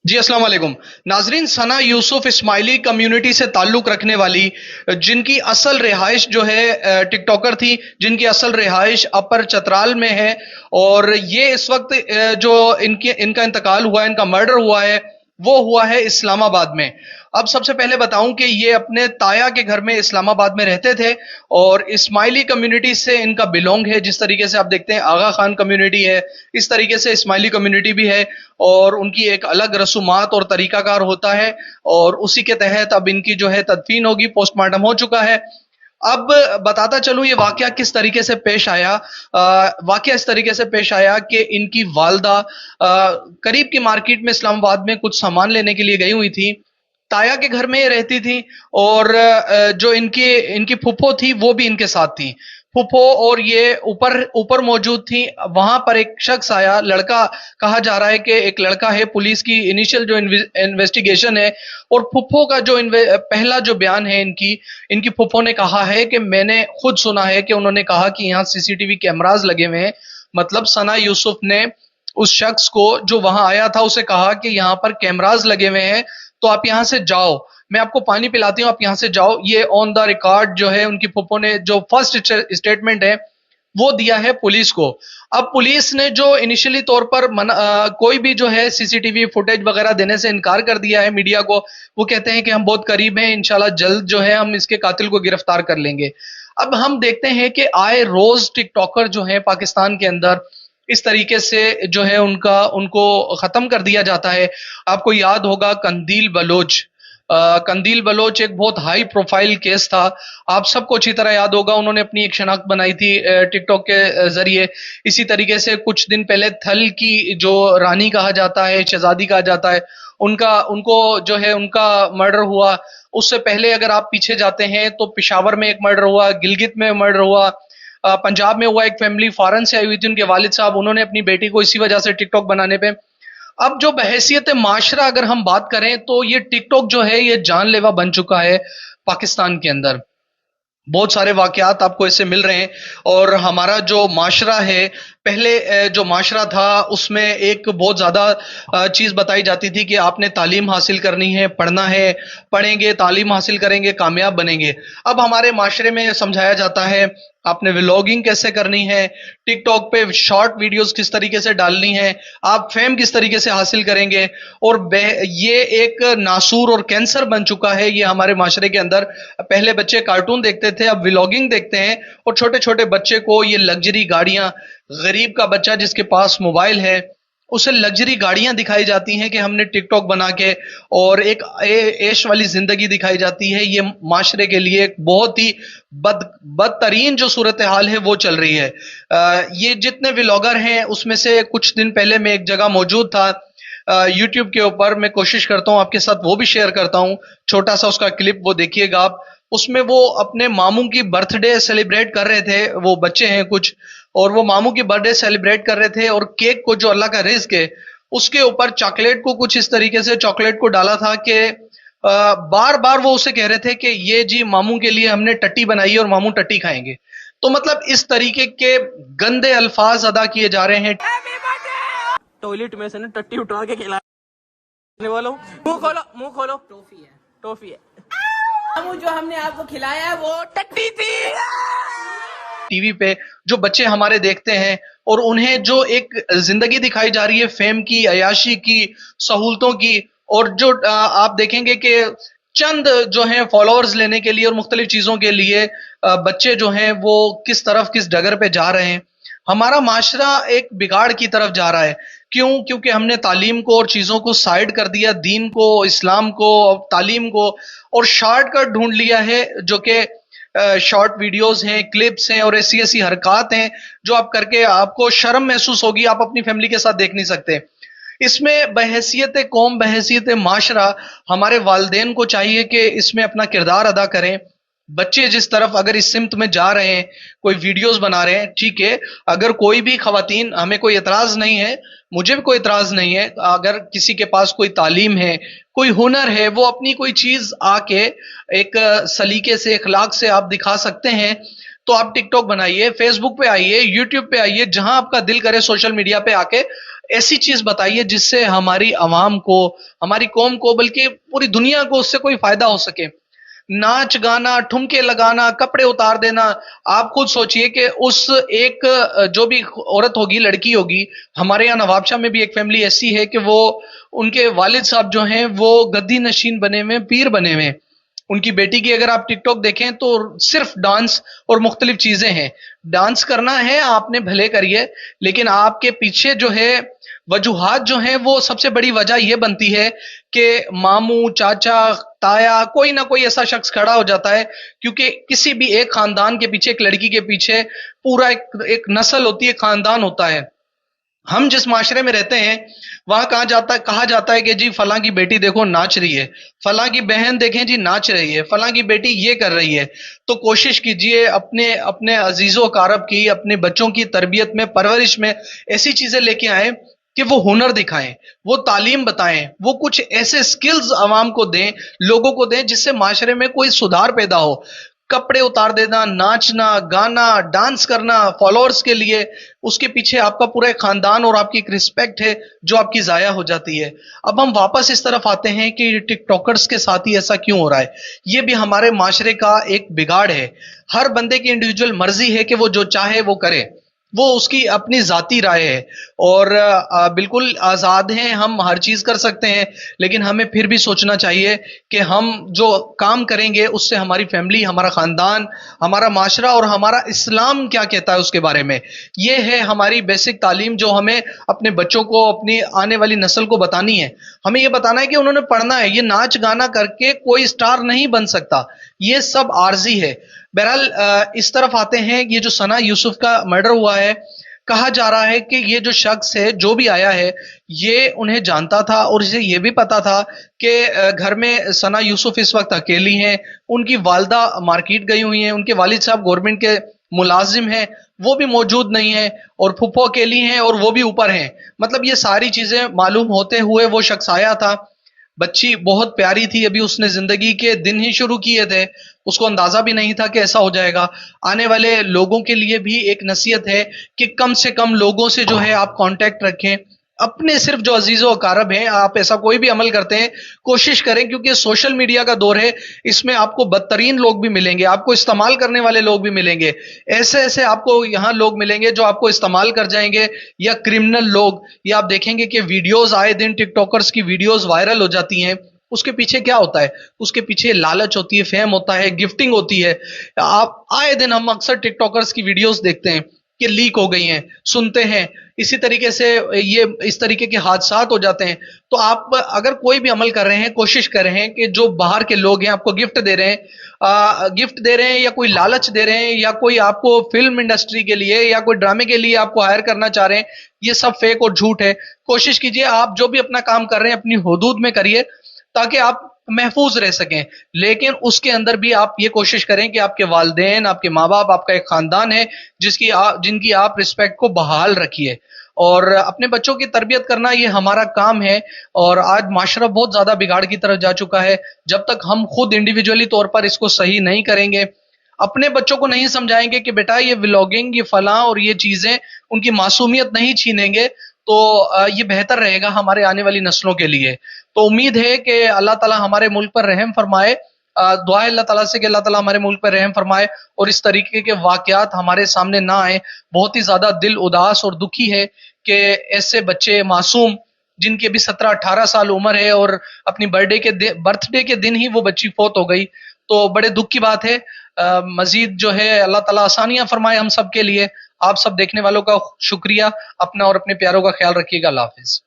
جی السلام علیکم ناظرین. ثنا یوسف اسماعیلی کمیونٹی سے تعلق رکھنے والی جن کی اصل رہائش جو ہے ٹک ٹاکر تھی، جن کی اصل رہائش اپر چترال میں ہے، اور یہ اس وقت جو ان کا انتقال ہوا ہے، ان کا مرڈر ہوا ہے، وہ ہوا ہے اسلام آباد میں. اب سب سے پہلے بتاؤں کہ یہ اپنے تایا کے گھر میں اسلام آباد میں رہتے تھے، اور اسماعیلی کمیونٹی سے ان کا بلونگ ہے. جس طریقے سے آپ دیکھتے ہیں آغا خان کمیونٹی ہے، اس طریقے سے اسماعیلی کمیونٹی بھی ہے، اور ان کی ایک الگ رسومات اور طریقہ کار ہوتا ہے، اور اسی کے تحت اب ان کی جو ہے تدفین ہوگی. پوسٹ مارٹم ہو چکا ہے. اب بتاتا چلوں یہ واقعہ کس طریقے سے پیش آیا. واقعہ اس طریقے سے پیش آیا کہ ان کی والدہ قریب کی مارکیٹ میں اسلام آباد میں کچھ سامان لینے کے لیے گئی ہوئی تھی. تایا کے گھر میں رہتی تھی، اور جو ان کی پھپھو تھی وہ بھی ان کے ساتھ تھی. پھپھو اور یہ اوپر موجود تھی. وہاں پر ایک شخص آیا، لڑکا کہا جا رہا ہے کہ ایک لڑکا ہے. پولیس کی انیشل جو انویسٹیگیشن ہے، اور پھپھو کا جو پہلا جو بیان ہے، ان کی پھپھو نے کہا ہے کہ میں نے خود سنا ہے کہ انہوں نے کہا کہ یہاں سی سی ٹی وی کیمراز لگے ہوئے ہیں. مطلب ثنا یوسف نے اس شخص کو جو وہاں آیا تھا اسے کہا کہ یہاں پر کیمراز لگے ہوئے ہیں، تو آپ یہاں سے جاؤ، میں آپ کو پانی پلاتی ہوں، آپ یہاں سے جاؤ. یہ آن دا ریکارڈ جو ہے ان کی پھپھو نے جو فرسٹ اسٹیٹمنٹ ہے وہ دیا ہے پولیس کو. اب پولیس نے جو انیشلی طور پر کوئی بھی جو ہے سی سی ٹی وی فوٹیج وغیرہ دینے سے انکار کر دیا ہے میڈیا کو. وہ کہتے ہیں کہ ہم بہت قریب ہیں، انشاءاللہ جلد جو ہے ہم اس کے قاتل کو گرفتار کر لیں گے. اب ہم دیکھتے ہیں کہ آئے روز ٹک ٹاکر جو ہیں پاکستان کے اندر اس طریقے سے جو ہے ان کو ختم کر دیا جاتا ہے. آپ کو یاد ہوگا قندیل بلوچ ایک بہت ہائی پروفائل کیس تھا. آپ سب کو اچھی طرح یاد ہوگا، انہوں نے اپنی ایک شناخت بنائی تھی ٹک ٹاک کے ذریعے. اسی طریقے سے کچھ دن پہلے تھل کی جو رانی کہا جاتا ہے، شہزادی کہا جاتا ہے، ان کو جو ہے ان کا مرڈر ہوا. اس سے پہلے اگر آپ پیچھے جاتے ہیں تو پشاور میں ایک مرڈر ہوا، گلگت میں مرڈر ہوا، پنجاب میں ہوا. ایک فیملی فارن سے آئی ہوئی تھی، ان کے والد صاحب، انہوں نے اپنی بیٹی کو اسی وجہ سے ٹک ٹاک بنانے پہ. اب جو بحیثیت معاشرہ اگر ہم بات کریں تو یہ ٹک ٹاک جو ہے یہ جان لیوا بن چکا ہے پاکستان کے اندر. بہت سارے واقعات آپ کو اس سے مل رہے ہیں. اور ہمارا جو معاشرہ ہے، پہلے جو معاشرہ تھا اس میں ایک بہت زیادہ چیز بتائی جاتی تھی کہ آپ نے تعلیم حاصل کرنی ہے، پڑھنا ہے، پڑھیں گے، تعلیم حاصل کریں گے، کامیاب بنیں گے. اب ہمارے معاشرے میں سمجھایا جاتا ہے آپ نے ولاگنگ کیسے کرنی ہے، ٹک ٹاک پہ شارٹ ویڈیوز کس طریقے سے ڈالنی ہے، آپ فیم کس طریقے سے حاصل کریں گے. اور یہ ایک ناسور اور کینسر بن چکا ہے یہ ہمارے معاشرے کے اندر. پہلے بچے کارٹون دیکھتے تھے، اب ولاگنگ دیکھتے ہیں، اور چھوٹے چھوٹے بچے کو یہ لگژری گاڑیاں، غریب کا بچہ جس کے پاس موبائل ہے اسے لگژری گاڑیاں دکھائی جاتی ہیں کہ ہم نے ٹک ٹاک بنا کے، اور ایک عیش والی زندگی دکھائی جاتی ہے. یہ معاشرے کے لیے ایک بہت ہی بدترین جو صورتحال ہے وہ چل رہی ہے. یہ جتنے ولاگر ہیں اس میں سے کچھ دن پہلے میں ایک جگہ موجود تھا یوٹیوب کے اوپر، میں کوشش کرتا ہوں آپ کے ساتھ وہ بھی شیئر کرتا ہوں، چھوٹا سا اس کا کلپ وہ دیکھیے گا آپ. اس میں وہ اپنے ماموں کی برتھ ڈے سیلیبریٹ کر رہے تھے، وہ بچے ہیں کچھ، اور وہ ماموں کی برتھ ڈے سیلیبریٹ کر رہے تھے، اور کیک کو جو اللہ کا رزق ہے اس کے اوپر چاکلیٹ کو کچھ اس طریقے سے چاکلیٹ کو ڈالا تھا کہ بار بار وہ اسے کہہ رہے تھے کہ یہ جی ماموں کے لیے ہم نے ٹٹی بنائی ہے اور ماموں ٹٹی کھائیں گے. تو مطلب اس طریقے کے گندے الفاظ ادا کیے جا رہے ہیں. ٹوائلٹ میں سے نا ٹٹی اٹھا کے کھلانے والوں، منہ کھولو منہ کھولو، ٹوفی ہے جو ہم نے آپ کو کھلایا ہے وہ ٹٹی تھی. ٹی وی پہ جو بچے ہمارے دیکھتے ہیں اور انہیں جو ایک زندگی دکھائی جا رہی ہے فیم کی، عیاشی کی، سہولتوں کی، اور جو آپ دیکھیں گے کہ چند جو ہیں فالوورز لینے کے لیے اور مختلف چیزوں کے لیے بچے جو ہیں وہ کس ڈگر پہ جا رہے ہیں. ہمارا معاشرہ ایک بگاڑ کی طرف جا رہا ہے. کیونکہ ہم نے تعلیم کو اور چیزوں کو سائیڈ کر دیا، دین کو، اسلام کو، تعلیم کو، اور شارٹ کٹ ڈھونڈ لیا ہے جو کہ شارٹ ویڈیوز ہیں، کلپس ہیں، اور ایسی حرکات ہیں جو آپ کر کے آپ کو شرم محسوس ہوگی، آپ اپنی فیملی کے ساتھ دیکھ نہیں سکتے. اس میں بحیثیت قوم، بحیثیت معاشرہ ہمارے والدین کو چاہیے کہ اس میں اپنا کردار ادا کریں. بچے جس طرف اگر اس سمت میں جا رہے ہیں، کوئی ویڈیوز بنا رہے ہیں، ٹھیک ہے، اگر کوئی بھی خواتین، ہمیں کوئی اعتراض نہیں ہے، مجھے بھی کوئی اعتراض نہیں ہے، اگر کسی کے پاس کوئی تعلیم ہے، کوئی ہنر ہے، وہ اپنی کوئی چیز آ کے ایک سلیقے سے، اخلاق سے آپ دکھا سکتے ہیں، تو آپ ٹک ٹاک بنائیے، فیس بک پہ آئیے، یوٹیوب پہ آئیے، جہاں آپ کا دل کرے سوشل میڈیا پہ آ کے ایسی چیز بتائیے جس سے ہماری عوام کو، ہماری قوم کو، بلکہ پوری دنیا کو اس سے کوئی فائدہ ہو سکے. ناچ گانا، ٹھمکے لگانا، کپڑے اتار دینا. آپ خود سوچئے کہ اس ایک جو بھی عورت ہوگی، لڑکی ہوگی، ہمارے یہاں نوابشاہ میں بھی ایک فیملی ایسی ہے کہ وہ، ان کے والد صاحب جو ہیں وہ گدی نشین بنے ہوئے، پیر بنے ہوئے. ان کی بیٹی کی اگر آپ ٹک ٹاک دیکھیں تو صرف ڈانس اور مختلف چیزیں ہیں. ڈانس کرنا ہے آپ نے، بھلے کریے، لیکن آپ کے پیچھے جو ہے وجوہات جو ہیں وہ سب سے بڑی وجہ یہ بنتی ہے کہ ماموں، چاچا، تایا، کوئی نہ کوئی ایسا شخص کھڑا ہو جاتا ہے. کیونکہ کسی بھی ایک خاندان کے پیچھے، ایک لڑکی کے پیچھے پورا ایک نسل ہوتی ہے، خاندان ہوتا ہے. ہم جس معاشرے میں رہتے ہیں وہاں کہا جاتا ہے کہ جی فلاں کی بیٹی دیکھو ناچ رہی ہے، فلاں کی بہن دیکھیں جی ناچ رہی ہے، فلاں کی بیٹی یہ کر رہی ہے. تو کوشش کیجئے اپنے عزیز و اقارب کی، اپنے بچوں کی تربیت میں، پرورش میں ایسی چیزیں لے کے آئیں کہ وہ ہنر دکھائیں، وہ تعلیم بتائیں، وہ کچھ ایسے سکلز عوام کو دیں، لوگوں کو دیں، جس سے معاشرے میں کوئی سدھار پیدا ہو. کپڑے اتار دینا، ناچنا گانا، ڈانس کرنا فالوورز کے لیے، اس کے پیچھے آپ کا پورا ایک خاندان اور آپ کی ایک رسپیکٹ ہے جو آپ کی ضائع ہو جاتی ہے. اب ہم واپس اس طرف آتے ہیں کہ ٹک ٹاکرز کے ساتھ ہی ایسا کیوں ہو رہا ہے. یہ بھی ہمارے معاشرے کا ایک بگاڑ ہے. ہر بندے کی انڈیویجول مرضی ہے کہ وہ جو چاہے وہ کرے، وہ اس کی اپنی ذاتی رائے ہے، اور بالکل آزاد ہیں، ہم ہر چیز کر سکتے ہیں. لیکن ہمیں پھر بھی سوچنا چاہیے کہ ہم جو کام کریں گے اس سے ہماری فیملی، ہمارا خاندان، ہمارا معاشرہ اور ہمارا اسلام کیا کہتا ہے اس کے بارے میں. یہ ہے ہماری بیسک تعلیم جو ہمیں اپنے بچوں کو، اپنی آنے والی نسل کو بتانی ہے. ہمیں یہ بتانا ہے کہ انہوں نے پڑھنا ہے. یہ ناچ گانا کر کے کوئی سٹار نہیں بن سکتا، یہ سب عارضی ہے. بہرحال اس طرف آتے ہیں، یہ جو ثنا یوسف کا مرڈر ہوا ہے، کہا جا رہا ہے کہ یہ جو شخص ہے، جو بھی آیا ہے، یہ انہیں جانتا تھا اور اسے یہ بھی پتا تھا کہ گھر میں ثنا یوسف اس وقت اکیلی ہیں. ان کی والدہ مارکیٹ گئی ہوئی ہیں، ان کے والد صاحب گورنمنٹ کے ملازم ہیں، وہ بھی موجود نہیں ہیں، اور پھپھو اکیلی ہیں اور وہ بھی اوپر ہیں. مطلب یہ ساری چیزیں معلوم ہوتے ہوئے وہ شخص آیا تھا. بچی بہت پیاری تھی، ابھی اس نے زندگی کے دن ہی شروع کیے تھے، اس کو اندازہ بھی نہیں تھا کہ ایسا ہو جائے گا. آنے والے لوگوں کے لیے بھی ایک نصیحت ہے کہ کم سے کم لوگوں سے جو ہے آپ کانٹیکٹ رکھیں. اپنے صرف جو عزیز و اقارب ہیں، آپ ایسا کوئی بھی عمل کرتے ہیں کوشش کریں، کیونکہ سوشل میڈیا کا دور ہے، اس میں آپ کو بدترین لوگ بھی ملیں گے، آپ کو استعمال کرنے والے لوگ بھی ملیں گے. ایسے آپ کو یہاں لوگ ملیں گے جو آپ کو استعمال کر جائیں گے، یا کرمنل لوگ. یا آپ دیکھیں گے کہ ویڈیوز آئے دن ٹک ٹاکرز کی ویڈیوز وائرل ہو جاتی ہیں. اس کے پیچھے کیا ہوتا ہے؟ اس کے پیچھے لالچ ہوتی ہے، فیم ہوتا ہے، گفٹنگ ہوتی ہے. آپ آئے دن ہم اکثر ٹک ٹاکرز کی ویڈیوز دیکھتے ہیں کہ لیک ہو گئی ہیں، سنتے ہیں. اسی طریقے سے یہ اس طریقے کے حادثات ہو جاتے ہیں. تو آپ اگر کوئی بھی عمل کر رہے ہیں، کوشش کر رہے ہیں کہ جو باہر کے لوگ ہیں آپ کو گفٹ دے رہے ہیں یا کوئی لالچ دے رہے ہیں، یا کوئی آپ کو فلم انڈسٹری کے لیے یا کوئی ڈرامے کے لیے آپ کو ہائر کرنا چاہ رہے ہیں، یہ سب فیک اور جھوٹ ہے. کوشش کیجئے آپ جو بھی اپنا کام کر رہے ہیں اپنی حدود میں کریے تاکہ آپ محفوظ رہ سکیں. لیکن اس کے اندر بھی آپ یہ کوشش کریں کہ آپ کے والدین، آپ کے ماں باپ، آپ کا ایک خاندان ہے جن کی آپ رسپیکٹ کو بحال رکھیے. اور اپنے بچوں کی تربیت کرنا یہ ہمارا کام ہے. اور آج معاشرہ بہت زیادہ بگاڑ کی طرف جا چکا ہے. جب تک ہم خود انڈیویجولی طور پر اس کو صحیح نہیں کریں گے، اپنے بچوں کو نہیں سمجھائیں گے کہ بیٹا یہ ولاگنگ، یہ فلاں اور یہ چیزیں ان کی معصومیت نہیں چھینیں گے، تو یہ بہتر رہے گا ہمارے آنے والی نسلوں کے لیے. تو امید ہے کہ اللہ تعالی ہمارے ملک پر رحم فرمائے. دعا ہے اللہ تعالیٰ سے کہ اللہ تعالیٰ ہمارے ملک پر رحم فرمائے اور اس طریقے کے واقعات ہمارے سامنے نہ آئیں. بہت ہی زیادہ دل اداس اور دکھی ہے کہ ایسے بچے معصوم جن کی ابھی 17-18 سال عمر ہے اور اپنی برتھ ڈے کے دن ہی وہ بچی فوت ہو گئی. تو بڑے دکھ کی بات ہے. مزید جو ہے اللہ تعالیٰ آسانیاں فرمائے ہم سب کے لیے. آپ سب دیکھنے والوں کا شکریہ. اپنا اور اپنے پیاروں کا خیال رکھیے گا. اللہ حافظ.